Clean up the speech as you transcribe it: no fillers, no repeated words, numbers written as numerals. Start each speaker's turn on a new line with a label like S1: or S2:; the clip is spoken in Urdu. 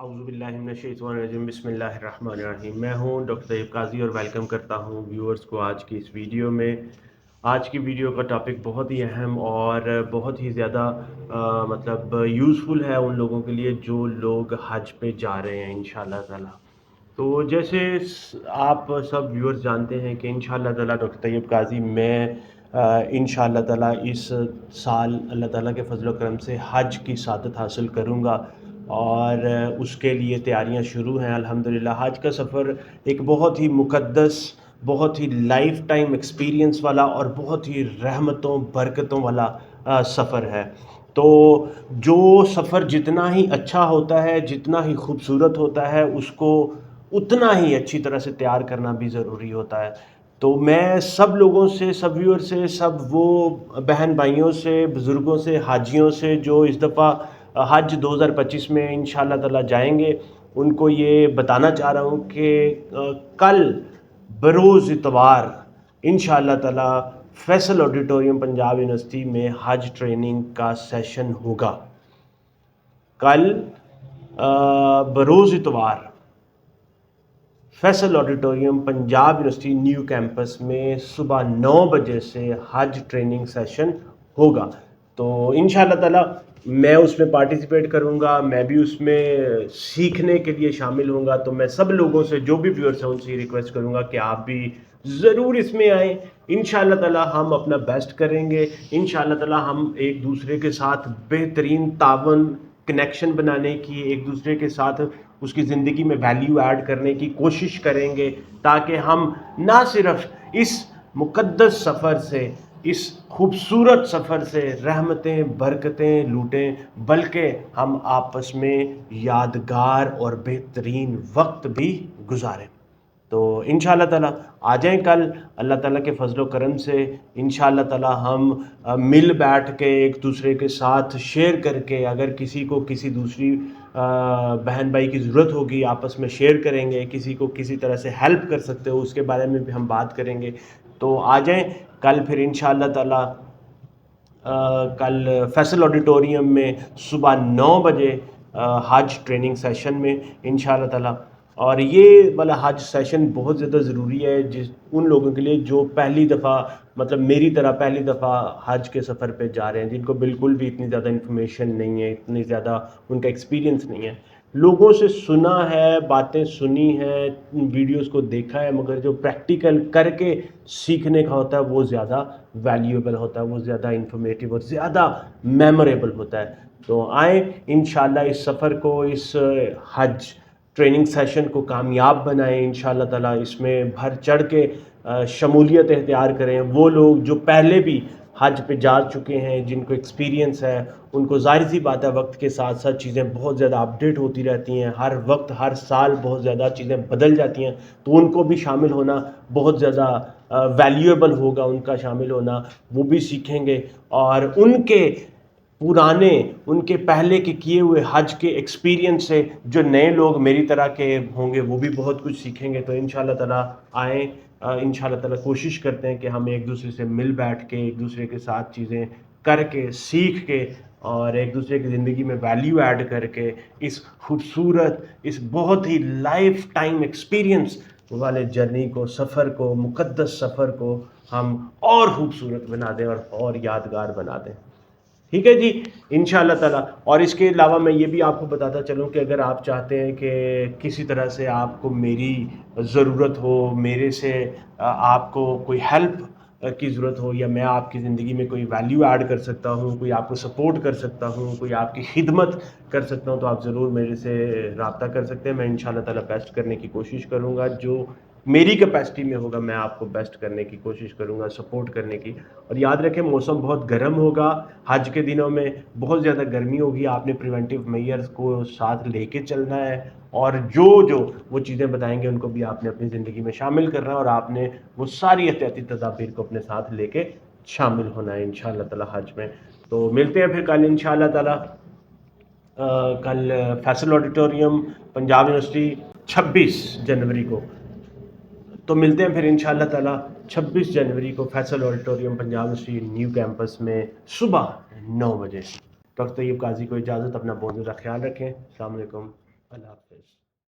S1: اعوذ باللہ من الشیطان الرجیم بسم اللہ الرحمن الرحیم۔ میں ہوں ڈاکٹر طیب قاضی اور ویلکم کرتا ہوں ویورز کو آج کی اس ویڈیو میں۔ آج کی ویڈیو کا ٹاپک بہت ہی اہم اور بہت ہی زیادہ یوزفل ہے ان لوگوں کے لیے جو لوگ حج پہ جا رہے ہیں انشاءاللہ تعالی۔ تو جیسے آپ سب ویورز جانتے ہیں کہ انشاءاللہ تعالی ڈاکٹر طیب قاضی میں انشاءاللہ تعالی اس سال اللہ تعالیٰ کے فضل و کرم سے حج کی سعادت حاصل کروں گا، اور اس کے لیے تیاریاں شروع ہیں الحمدللہ۔ حج کا سفر ایک بہت ہی مقدس، بہت ہی لائف ٹائم ایکسپیرینس والا اور بہت ہی رحمتوں برکتوں والا سفر ہے۔ تو جو سفر جتنا ہی اچھا ہوتا ہے، جتنا ہی خوبصورت ہوتا ہے، اس کو اتنا ہی اچھی طرح سے تیار کرنا بھی ضروری ہوتا ہے۔ تو میں سب لوگوں سے، سب ویور سے، سب وہ بہن بھائیوں سے، بزرگوں سے، حاجیوں سے جو اس دفعہ حج 2025 میں انشاءاللہ تعالی جائیں گے، ان کو یہ بتانا چاہ رہا ہوں کہ کل بروز اتوار انشاءاللہ تعالی فیصل آڈیٹوریم پنجاب یونیورسٹی میں حج ٹریننگ کا سیشن ہوگا۔ کل بروز اتوار Faisal auditorium Punjab university new campus میں صبح 9 بجے سے حج ٹریننگ سیشن ہوگا۔ تو انشاءاللہ تعالی میں اس میں پارٹیسپیٹ کروں گا، میں بھی اس میں سیکھنے کے لیے شامل ہوں گا۔ تو میں سب لوگوں سے، جو بھی ویورز ہیں، ان سے ریکویسٹ کروں گا کہ آپ بھی ضرور اس میں آئیں۔ انشاءاللہ تعالی ہم اپنا بیسٹ کریں گے، انشاءاللہ تعالی ہم ایک دوسرے کے ساتھ بہترین تعاون، کنیکشن بنانے کی، ایک دوسرے کے ساتھ اس کی زندگی میں ویلیو ایڈ کرنے کی کوشش کریں گے، تاکہ ہم نہ صرف اس مقدس سفر سے، اس خوبصورت سفر سے رحمتیں برکتیں لوٹیں، بلکہ ہم آپس میں یادگار اور بہترین وقت بھی گزاریں۔ تو انشاءاللہ تعالیٰ آ جائیں کل، اللہ تعالیٰ کے فضل و کرم سے انشاءاللہ تعالیٰ ہم مل بیٹھ کے ایک دوسرے کے ساتھ شیئر کر کے، اگر کسی کو کسی دوسری بہن بھائی کی ضرورت ہوگی، آپس میں شیئر کریں گے، کسی کو کسی طرح سے ہیلپ کر سکتے ہو اس کے بارے میں بھی ہم بات کریں گے۔ تو آ جائیں کل پھر انشاءاللہ تعالیٰ کل فیصل آڈیٹوریم میں صبح 9 بجے حج ٹریننگ سیشن میں انشاءاللہ تعالیٰ۔ اور یہ والا حج سیشن بہت زیادہ ضروری ہے ان لوگوں کے لیے جو پہلی دفعہ، میری طرح پہلی دفعہ حج کے سفر پہ جا رہے ہیں، جن کو بالکل بھی اتنی زیادہ انفارمیشن نہیں ہے، اتنی زیادہ ان کا ایکسپیرینس نہیں ہے۔ لوگوں سے سنا ہے، باتیں سنی ہیں، ویڈیوز کو دیکھا ہے، مگر جو پریکٹیکل کر کے سیکھنے کا ہوتا ہے وہ زیادہ ویلیوبل ہوتا ہے، وہ زیادہ انفارمیٹیو اور زیادہ میموریبل ہوتا ہے۔ تو آئیں انشاءاللہ اس سفر کو، اس حج ٹریننگ سیشن کو کامیاب بنائیں انشاءاللہ تعالیٰ۔ اس میں بڑھ چڑھ کے شمولیت اختیار کریں۔ وہ لوگ جو پہلے بھی حج پہ جا چکے ہیں، جن کو ایکسپیرینس ہے، ان کو ظاہر سی بات ہے وقت کے ساتھ ساتھ چیزیں بہت زیادہ اپڈیٹ ہوتی رہتی ہیں، ہر وقت ہر سال بہت زیادہ چیزیں بدل جاتی ہیں، تو ان کو بھی شامل ہونا بہت زیادہ ویلیویبل ہوگا، ان کا شامل ہونا، وہ بھی سیکھیں گے، اور ان کے پرانے، ان کے پہلے کے کیے ہوئے حج کے ایکسپیرینس سے جو نئے لوگ میری طرح کے ہوں گے وہ بھی بہت کچھ سیکھیں گے۔ تو انشاءاللہ تعالیٰ آئیں، انشاءاللہ تعالیٰ کوشش کرتے ہیں کہ ہم ایک دوسرے سے مل بیٹھ کے، ایک دوسرے کے ساتھ چیزیں کر کے، سیکھ کے، اور ایک دوسرے کی زندگی میں ویلیو ایڈ کر کے اس خوبصورت، اس بہت ہی لائف ٹائم ایکسپیرینس والے جرنی کو، سفر کو، مقدس سفر کو ہم اور خوبصورت بنا دیں اور یادگار بنا دیں۔ ٹھیک ہے جی، انشاءاللہ تعالیٰ۔ اور اس کے علاوہ میں یہ بھی آپ کو بتاتا چلوں کہ اگر آپ چاہتے ہیں کہ کسی طرح سے آپ کو میری ضرورت ہو، میرے سے آپ کو کوئی ہیلپ کی ضرورت ہو، یا میں آپ کی زندگی میں کوئی ویلیو ایڈ کر سکتا ہوں، کوئی آپ کو سپورٹ کر سکتا ہوں، کوئی آپ کی خدمت کر سکتا ہوں، تو آپ ضرور میرے سے رابطہ کر سکتے ہیں۔ میں انشاءاللہ تعالیٰ بیسٹ کرنے کی کوشش کروں گا، جو میری کیپیسٹی میں ہوگا میں آپ کو بیسٹ کرنے کی کوشش کروں گا، سپورٹ کرنے کی۔ اور یاد رکھیں موسم بہت گرم ہوگا، حج کے دنوں میں بہت زیادہ گرمی ہوگی، آپ نے پریونٹیو میئرز کو ساتھ لے کے چلنا ہے، اور جو وہ چیزیں بتائیں گے ان کو بھی آپ نے اپنی زندگی میں شامل کرنا ہے، اور آپ نے وہ ساری احتیاطی تدابیر کو اپنے ساتھ لے کے شامل ہونا ہے انشاءاللہ تعالیٰ حج میں۔ تو ملتے ہیں پھر کل انشاءاللہ تعالیٰ، کل فیصل آڈیٹوریم پنجاب یونیورسٹی 26 جنوری کو۔ تو ملتے ہیں پھر انشاءاللہ تعالیٰ 26 جنوری کو Faisal auditorium Punjab university new campus میں صبح 9 بجے۔ ڈاکٹر طیب قاضی کو اجازت، اپنا بہت زیادہ خیال رکھیں۔ السلام علیکم۔ اللہ حافظ.